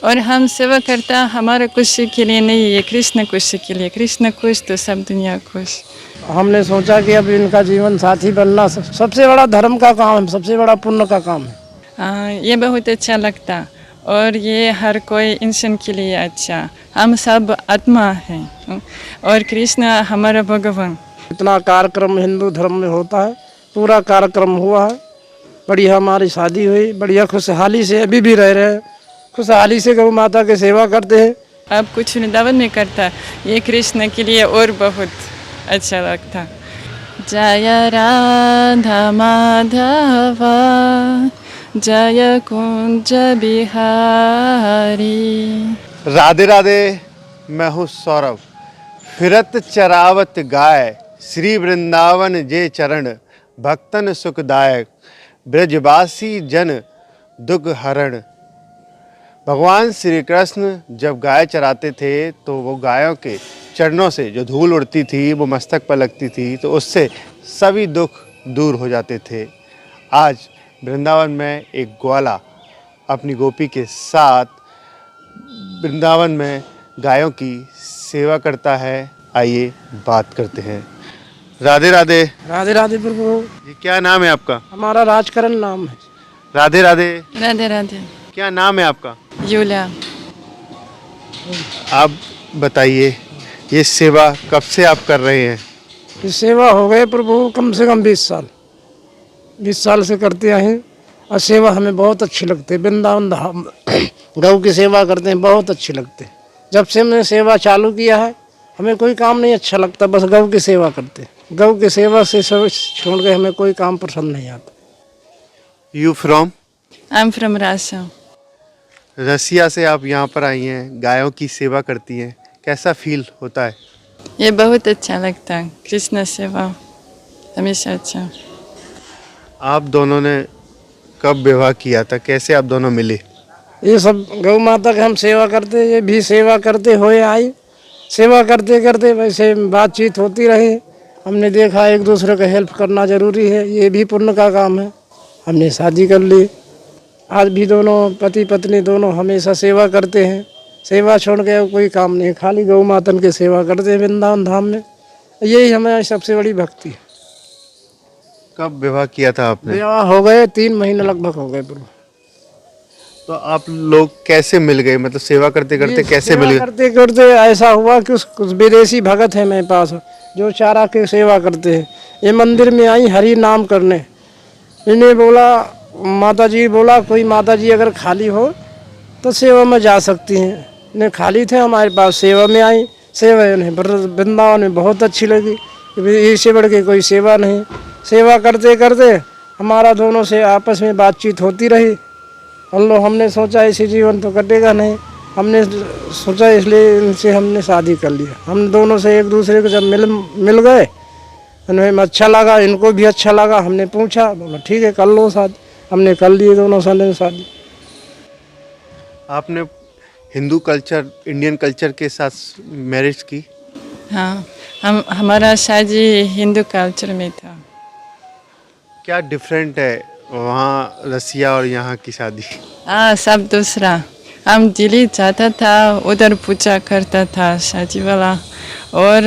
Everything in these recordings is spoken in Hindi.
और हम सेवा करता हमारा खुशी के लिए नहीं, ये कृष्ण खुशी के लिए। कृष्ण खुश तो सब दुनिया खुश। हमने सोचा कि अब इनका जीवन साथी बनना सबसे बड़ा धर्म का काम है, सबसे बड़ा पुण्य का काम है। ये बहुत अच्छा लगता, और ये हर कोई इंसान के लिए अच्छा। हम सब आत्मा हैं और कृष्ण हमारा भगवान। इतना कार्यक्रम हिंदू धर्म में होता है, पूरा कार्यक्रम हुआ है, बढ़िया हमारी शादी हुई, बढ़िया खुशहाली से अभी भी रह रहे हैं, खुशहाली से गौ माता की सेवा करते हैं। अब कुछ वृंदावन में करता, ये कृष्ण के लिए और बहुत अच्छा लगता। जय राधा माधवा जय कुंज बिहारी। राधे राधे, मैं हूँ सौरभ। फिरत चरावत गाय श्री वृंदावन जे चरण, भक्तन सुखदायक ब्रजवासी जन दुख हरण। भगवान श्री कृष्ण जब गाय चराते थे तो वो गायों के चरणों से जो धूल उड़ती थी वो मस्तक पर लगती थी, तो उससे सभी दुख दूर हो जाते थे। आज वृंदावन में एक ग्वाला अपनी गोपी के साथ वृंदावन में गायों की सेवा करता है। आइए बात करते हैं। राधे राधे। राधे राधे प्रभु। ये क्या नाम है आपका? हमारा राजकरण नाम है। राधे राधे। राधे राधे। क्या नाम है आपका? यूलिया। आप बताइए, ये सेवा कब से आप कर रहे हैं? ये सेवा हो गए प्रभु कम से कम 20 साल, 20 साल से करते आए हैं, और सेवा हमें बहुत अच्छी लगती है। वृंदावन धाम गौ की सेवा करते हैं, बहुत अच्छी लगती है। जब से हमने सेवा चालू किया है हमें कोई काम नहीं अच्छा लगता, बस गौ की सेवा करते हैं। गौ की सेवा से सब छोड़ के हमें कोई काम पसंद नहीं आता। You from? I am from Rajasthan. Russia से आप यहाँ पर आई हैं, गायों की सेवा करती हैं, कैसा फील होता है? ये बहुत अच्छा लगता है, कृष्ण सेवा हमेशा अच्छा। आप दोनों ने कब विवाह किया था, कैसे आप दोनों मिले? ये सब गौ माता की हम सेवा करते, ये भी सेवा करते हुए आई, सेवा करते करते वैसे बातचीत होती रही। हमने देखा एक दूसरे का हेल्प करना ज़रूरी है, ये भी पुण्य का काम है। हमने शादी कर ली। आज भी दोनों पति पत्नी दोनों हमेशा सेवा करते हैं, सेवा छोड़ के कोई काम नहीं, खाली गौ मातन की सेवा करते हैं वृंदावन धाम में। यही हमारी सबसे बड़ी भक्ति है। कब विवाह किया था आपने? विवाह हो गए 3 महीने लगभग हो गए प्रभु। तो आप लोग कैसे मिल गए, मतलब सेवा करते करते कैसे मिल गए? करते करते ऐसा हुआ कि कुछ विदेशी भगत है मेरे पास जो चारा की सेवा करते हैं। ये मंदिर में आई हरि नाम करने, इन्हें बोला माता जी, बोला कोई माता जी अगर खाली हो तो सेवा में जा सकती हैं। इन्हें खाली थे, हमारे पास सेवा में आई। सेवा इन्हें वृंदावन में बहुत अच्छी लगी, इससे बढ़ के कोई सेवा नहीं। सेवा करते करते हमारा दोनों से आपस में बातचीत होती रही। हमने सोचा इसी जीवन तो कटेगा नहीं, हमने सोचा इसलिए इनसे हमने शादी कर लिया। हम दोनों से एक दूसरे को जब मिल गए, हमें अच्छा लगा, इनको भी अच्छा लगा। हमने पूछा, बोला ठीक है कर लो शादी। हमने कर लिए दोनों साल शादी। आपने हिंदू कल्चर, इंडियन कल्चर के साथ मैरिज की? हाँ, हमारा शादी हिंदू कल्चर में था। क्या डिफरेंट है वहाँ रसिया और यहाँ की शादी? हाँ, सब दूसरा। हम दिल्ली जाता था, उधर पूजा करता था शादी वाला, और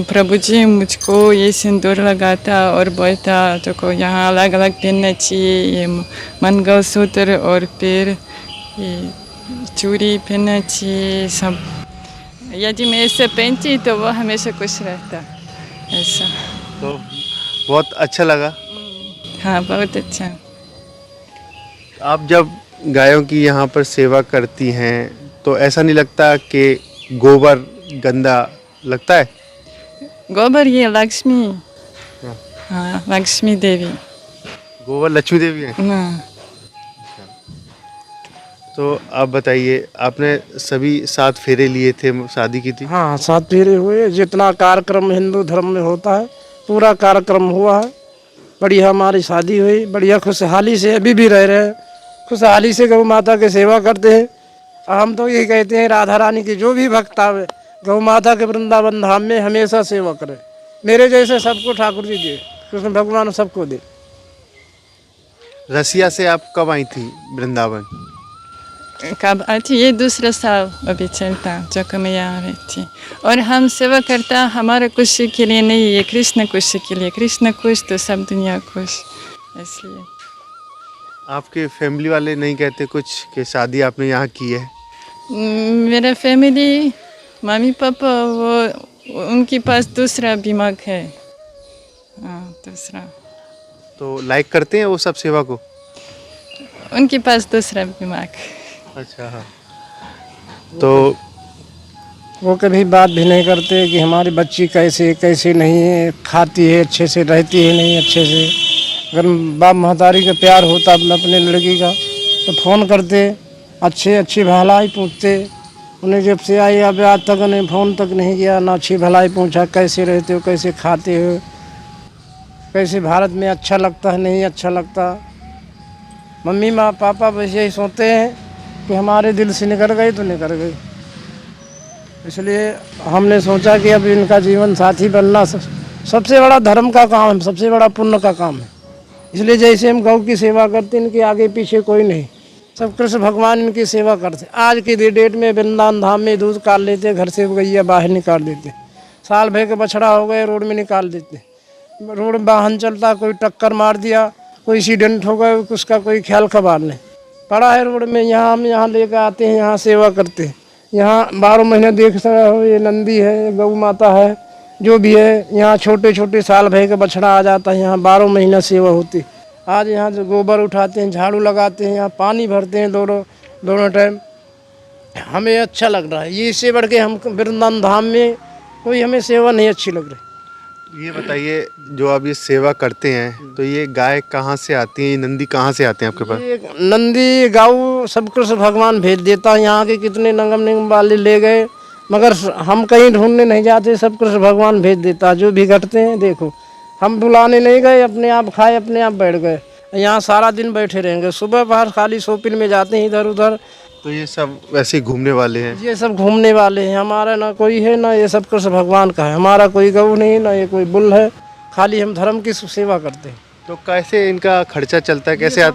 प्रभु जी मुझको ये सिंदूर लगाता और बोलता तो यहाँ अलग अलग पहनना चाहिए, ये मंगलसूत्र और फिर ये चूड़ी पहनना चाहिए सब। यदि मैं ऐसे पहनती तो वो हमेशा खुश रहता, ऐसा। तो बहुत अच्छा लगा। हाँ, बहुत अच्छा। आप जब गायों की यहाँ पर सेवा करती हैं तो ऐसा नहीं लगता कि गोबर गंदा लगता है? गोबर ये लक्ष्मी, हाँ लक्ष्मी देवी। गोबर लक्ष्मी देवी है। हाँ। तो आप बताइए, आपने सभी 7 फेरे लिए थे, शादी की थी? हाँ, 7 फेरे हुए। जितना कार्यक्रम हिंदू धर्म में होता है पूरा कार्यक्रम हुआ है, बढ़िया हमारी शादी हुई, बढ़िया खुशहाली से अभी भी रह रहे हैं, खुशहाली से गौ माता की सेवा करते हैं। हम तो यही कहते हैं राधा रानी की जो भी भक्त आवे गौ माता के वृंदावन धाम में हमेशा सेवा करे। मेरे जैसे सबको ठाकुर जी दे, कृष्ण भगवान सबको दे। रसिया से आप कब आई थी वृंदावन? कब आती, ये दूसरा साल अभी चलता जो कि मैं यहाँ रहती। और हम सेवा करता हमारे खुशी के लिए नहीं, ये कृष्ण खुशी के लिए। कृष्ण खुश तो सब दुनिया खुश, इसलिए। आपके फैमिली वाले नहीं कहते कुछ कि शादी आपने यहाँ की है? मेरा फैमिली, मम्मी पापा, वो उनके पास दूसरा दिमाग है। हाँ, दूसरा। तो लाइक करते हैं वो सब सेवा को? उनके पास दूसरा दिमाग। अच्छा, हाँ। तो वो कभी बात भी नहीं करते कि हमारी बच्ची कैसे कैसे नहीं है, खाती है अच्छे से, रहती है नहीं अच्छे से। अगर बाप महतारी का प्यार होता अपने लड़की का तो फ़ोन करते, अच्छे अच्छी भलाई पूछते। उन्हें जब से आई अब आज तक उन्हें फ़ोन तक नहीं किया, ना अच्छी भलाई पूछा कैसे रहते हो, कैसे खाते हो, कैसे भारत में अच्छा लगता है नहीं अच्छा लगता। मम्मी माँ पापा बस यही सोचते हैं कि हमारे दिल से निकल गई तो निकल गई। इसलिए हमने सोचा कि अब इनका जीवन साथी बनना सबसे बड़ा धर्म का काम है, सबसे बड़ा पुण्य का काम है। इसलिए जैसे हम गौ की सेवा करते इनके आगे पीछे कोई नहीं, सब कृष्ण भगवान इनकी सेवा करते। आज की डेट में वृंदावन धाम में दूध काट लेते, घर से गैया बाहर निकाल देते, साल भर के बछड़ा हो गए रोड में निकाल देते। रोड में वाहन चलता, कोई टक्कर मार दिया, कोई एक्सीडेंट हो गया, उसका कोई ख्याल खबर नहीं पड़ा है रोड में। यहाँ हम यहाँ लेकर आते हैं, यहाँ सेवा करते हैं। यहाँ 12 महीने देख रहे हो, ये नंदी है, गौ माता है, जो भी है। यहाँ छोटे छोटे साल भर का बछड़ा आ जाता है, यहाँ 12 महीना सेवा होती। आज यहाँ जो गोबर उठाते हैं, झाड़ू लगाते हैं, यहाँ पानी भरते हैं दोनों टाइम। हमें अच्छा लग रहा है ये, इससे बढ़ के हम वृंदावन धाम में कोई हमें सेवा नहीं अच्छी लग रही। ये बताइए, जो आप ये सेवा करते हैं तो ये गाय कहाँ से आती है, ये नंदी कहाँ से आते हैं आपके पास? ये नंदी गाँव सब कृष्ण भगवान भेज देता है। यहाँ के कितने नंगम निगम वाले ले गए, मगर हम कहीं ढूंढने नहीं जाते, सब कृष्ण भगवान भेज देता है। जो भी घटते हैं देखो, हम बुलाने नहीं गए, अपने आप खाए, अपने आप बैठ गए। यहाँ सारा दिन बैठे रहेंगे, सुबह बाहर खाली शॉपिंग में जाते हैं इधर उधर। तो ये सब वैसे ही घूमने वाले हैं? ये सब घूमने वाले हैं, हमारा ना कोई है ना, ये सब कृष्ण भगवान का है। हमारा कोई गऊ नहीं, ना ये कोई बुल है, खाली हम धर्म की सेवा करते हैं। तो कैसे इनका खर्चा चलता है, कैसे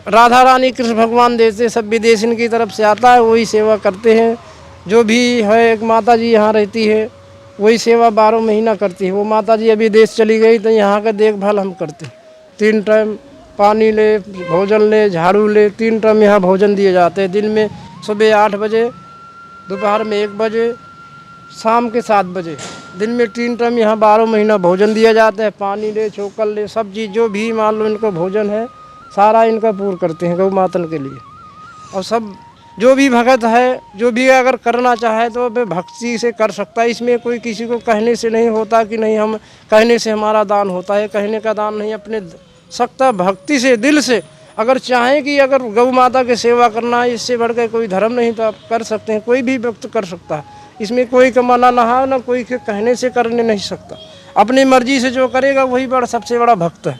राधा रानी कृष्ण भगवान देते, सब विदेश इनकी तरफ से आता है, वही सेवा करते हैं। जो भी है, एक माता जी यहाँ रहती है, वही सेवा 12 महीना करती है। वो माता जी अभी देश चली गई तो यहाँ का देखभाल हम करते हैं। 3 टाइम पानी ले, भोजन ले, झाड़ू ले, 3 टाइम यहाँ भोजन दिए जाते हैं। दिन में सुबह 8 बजे, दोपहर में 1 बजे, शाम के 7 बजे। दिन में 3 टाइम यहाँ 12 महीना भोजन दिया जाता है। पानी ले, चोकर ले, सब्जी जो भी मान लो इनको भोजन है, सारा इनका पूर्ण करते हैं गौ मातन के लिए। और सब जो भी भगत है, जो भी अगर करना चाहे तो वह भक्ति से कर सकता है। इसमें कोई किसी को कहने से नहीं होता कि नहीं हम कहने से हमारा दान होता है, कहने का दान नहीं, अपने सकता भक्ति से, दिल से। अगर चाहें कि अगर गौ माता की सेवा करना है, इससे बढ़ के कोई धर्म नहीं, तो आप कर सकते हैं, कोई भी व्यक्त कर सकता है। इसमें कोई का मना ना है, ना कोई के कहने से करने नहीं सकता। अपनी मर्जी से जो करेगा वही सबसे बड़ा भक्त है।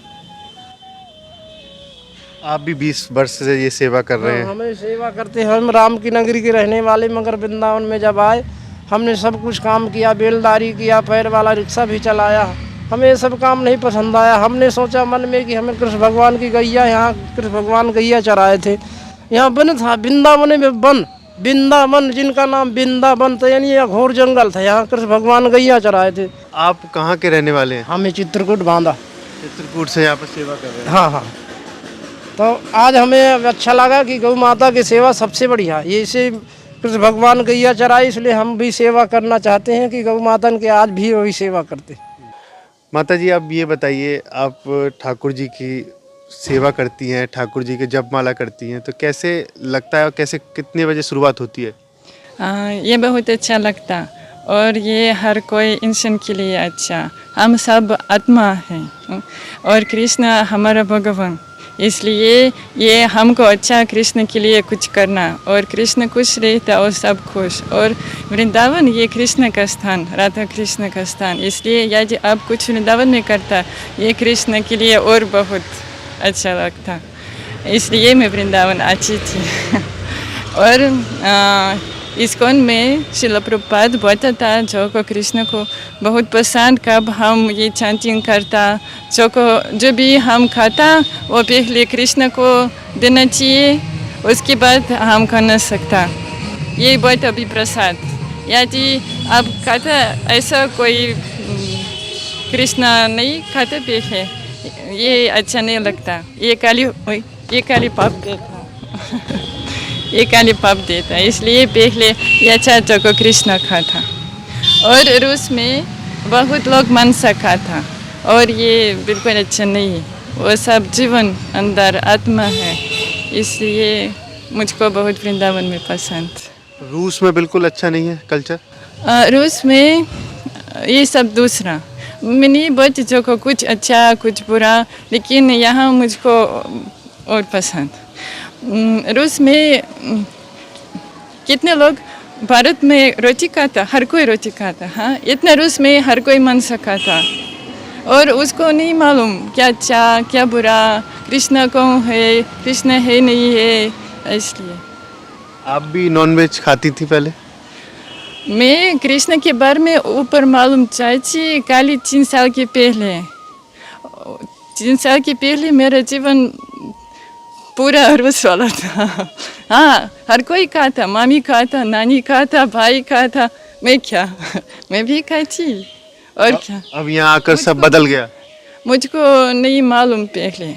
आप भी 20 वर्ष से ये सेवा कर रहे हैं? हमें सेवा करते हैं। हम राम की नगरी के रहने वाले, मगर वृंदावन में जब आए हमने सब कुछ काम किया, बेलदारी किया, पैर वाला रिक्शा भी चलाया। हमें ये सब काम नहीं पसंद आया। हमने सोचा मन में कि हमें कृष्ण भगवान की गैया, यहाँ कृष्ण भगवान गैया चराए थे। यहाँ वन था, वृंदावन में वन, वृंदावन जिनका नाम वृंदावन था, यानी यह घोर जंगल था, यहाँ कृष्ण भगवान गैया चराए थे। आप कहाँ के रहने वाले हैं? हमें चित्रकूट बांधा। चित्रकूट से यहाँ पर सेवा कर रहे हैं? हाँ हाँ। तो आज हमें अच्छा लगा कि गौ माता की सेवा सबसे बढ़िया ये, इसे कृष्ण भगवान गैया चराई, इसलिए हम भी सेवा करना चाहते हैं कि गौ माता के आज भी वही सेवा करते। माता जी, आप ये बताइए, आप ठाकुर जी की सेवा करती हैं, ठाकुर जी के जपमाला करती हैं, तो कैसे लगता है और कैसे कितने बजे शुरुआत होती है? ये बहुत अच्छा लगता, और ये हर कोई इंसान के लिए अच्छा। हम सब आत्मा हैं और कृष्ण हमारा भगवान, इसलिए ये हमको अच्छा कृष्ण के लिए कुछ करना, और कृष्ण खुश रहता और सब खुश। और वृंदावन ये कृष्ण का स्थान, राधा कृष्ण का स्थान, इसलिए यदि आप कुछ वृंदावन में करता, ये कृष्ण के लिए और बहुत अच्छा लगता, इसलिए मैं वृंदावन आती थी। और इस्कॉन में श्रील प्रभुपाद बोलता था, जो को कृष्ण को बहुत पसंद, कब हम ये चैंटिंग करता, जो भी हम खाता वो पहले कृष्ण को देना चाहिए, उसके बाद हम खा नहीं सकता। ये बहुत अभी प्रसाद यदि आप खाता ऐसा कोई कृष्णा नहीं खाता पहले, ये अच्छा नहीं लगता। ये काली पाप देता ये काली पाप देता, इसलिए पहले ये अच्छा को कृष्णा खाता। और रूस में बहुत लोग मांसा खाता और ये बिल्कुल अच्छा नहीं है। वो सब जीवन अंदर आत्मा है, इसलिए मुझको बहुत वृंदावन में पसंद। रूस में बिल्कुल अच्छा नहीं है कल्चर? रूस में ये सब दूसरा मैंने बहुत चीज़ों को कुछ अच्छा कुछ बुरा, लेकिन यहाँ मुझको और पसंद। रूस में कितने लोग भारत में रोटी खाता, हर कोई रोटी खाता, हाँ इतना रूस में हर कोई मांस खाता और उसको नहीं मालूम क्या अच्छा क्या बुरा, कृष्णा कौन है कृष्णा है नहीं है। इसलिए आप भी नॉनवेज खाती थी पहले? मैं कृष्ण के बारे में ऊपर मालूम चाहिए खाली 3 साल के पहले। 3 साल के पहले मेरा जीवन पूरा रूस वाला था। हाँ हर कोई खाता, मामी खाता, नानी खाता, भाई खाता, मैं क्या मैं भी खाती और क्या। अब यहाँ आकर सब बदल गया? मुझको नहीं मालूम पहले,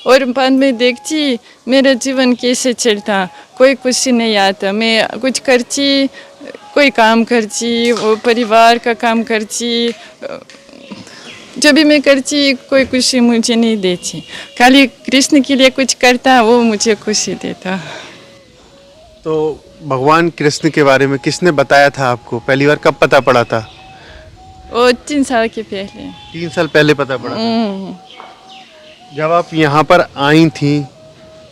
और बाद में देखती मेरा जीवन कैसे चलता, कोई खुशी नहीं आता। मैं कुछ करती, कोई काम करती, वो परिवार का काम करती, जब भी मैं करती कोई खुशी मुझे नहीं देती। खाली कृष्ण के लिए कुछ करता, वो मुझे खुशी देता। तो भगवान कृष्ण के बारे में किसने बताया था आपको? पहली बार कब पता पड़ा था? वो 3 साल के पहले। 3 साल पहले पता पड़ा था। जब आप यहाँ पर आई थी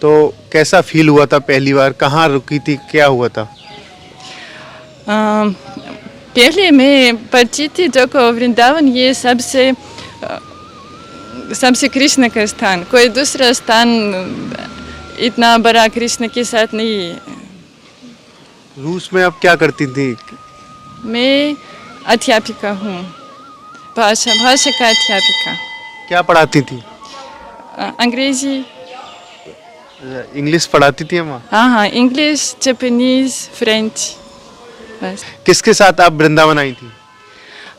तो कैसा फील हुआ था पहली बार? कहाँ रुकी थी, क्या हुआ था? पहले मैं पढ़ती थी जो को वृंदावन ये सबसे कृष्ण का स्थान, कोई दूसरा स्थान इतना बड़ा कृष्ण के साथ नहीं है। रूस में आप क्या करती थी? मैं अध्यापिका हूँ, भाषा का अध्यापिका। क्या पढ़ाती थी? अंग्रेजी। इंग्लिश पढ़ाती थी वहाँ? हाँ इंग्लिश, जापानीज, फ्रेंच, बस। किसके साथ आप वृंदावन आई थी?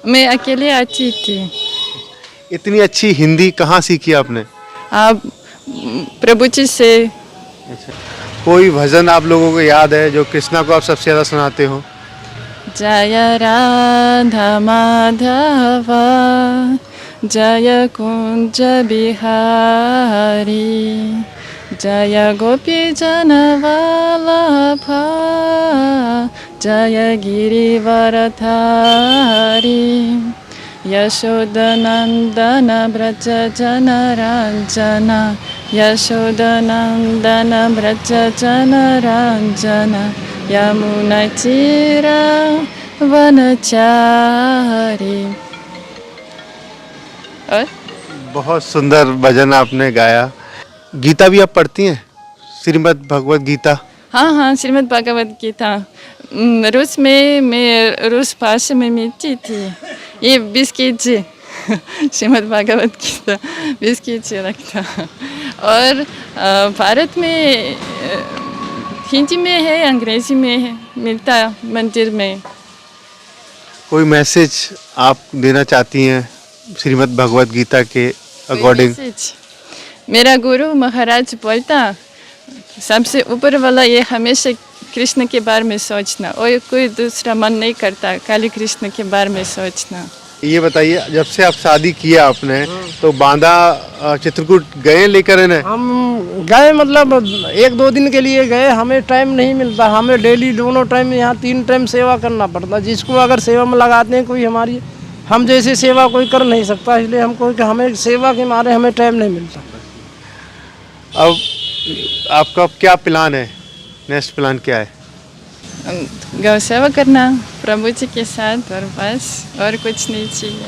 मैं अकेले आती थी। इतनी अच्छी हिंदी कहाँ सीखी आपने? आप प्रभु जी से। कोई भजन आप लोगों को याद है जो कृष्णा को आप सबसे ज़्यादा सुनाते हो? जय राधा माधवा जय कुंज बिहारी जय गोपी जन वल्लभा जय गिरिवरधारी यशोदनंदन व्रज जन रंजन यशोदनंदन व्रज जन रंजन यमुना तीरा वनचारी। और बहुत सुंदर भजन आपने गाया। गीता भी आप पढ़ती हैं? श्रीमद् भगवत गीता? हाँ श्रीमद् भगवत गीता। रूस में मैं रूस भाषा में मिलती थी। ये 20 केजी श्रीमद् भगवत गीता 20 केजी लगता। और भारत में हिंदी में है, अंग्रेजी में है, मिलता मंदिर में। कोई मैसेज आप देना चाहती हैं श्रीमद् भगवत गीता के अकॉर्डिंग? मेरा गुरु महाराज बोलता सबसे ऊपर वाला ये हमेशा कृष्ण के बारे में सोचना, और कोई दूसरा मन नहीं करता, खाली कृष्ण के बारे में सोचना। ये बताइए, जब से आप शादी किया आपने तो बांदा चित्रकूट गए लेकर इन्हें? हम गए, मतलब 1-2 दिन के लिए गए, हमें टाइम नहीं मिलता। हमें डेली दोनों टाइम यहाँ 3 टाइम सेवा करना पड़ता। जिसको अगर सेवा में लगाते हैं कोई, हमारी हम जैसे सेवा कोई कर नहीं सकता, इसलिए हमको हमें सेवा के मारे हमें टाइम नहीं मिलता। अब आपका क्या प्लान है? नेक्स्ट प्लान क्या है? गौ सेवा करना प्रभु जी के साथ, और बस, और कुछ नहीं चाहिए।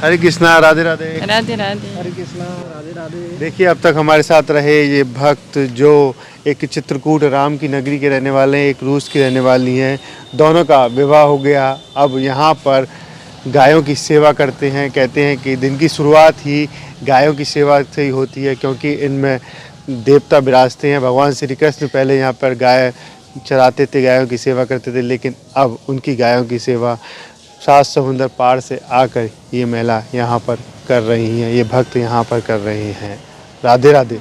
हरे कृष्णा, राधे राधे। राधे राधे। हरे कृष्णा, राधे राधे। देखिए, अब तक हमारे साथ रहे ये भक्त जो एक चित्रकूट राम की नगरी के रहने वाले हैं, एक रूस की रहने वाली हैं। दोनों का विवाह हो गया, अब यहाँ पर गायों की सेवा करते हैं। कहते हैं कि दिन की शुरुआत ही गायों की सेवा से ही होती है, क्योंकि इनमें देवता विराजते हैं। भगवान श्री कृष्ण पहले यहाँ पर गाय चराते थे, गायों की सेवा करते थे, लेकिन अब उनकी गायों की सेवा 7 समुंदर पार से आकर ये महिला यहाँ पर कर रही हैं, ये भक्त यहाँ पर कर रहे हैं। राधे राधे।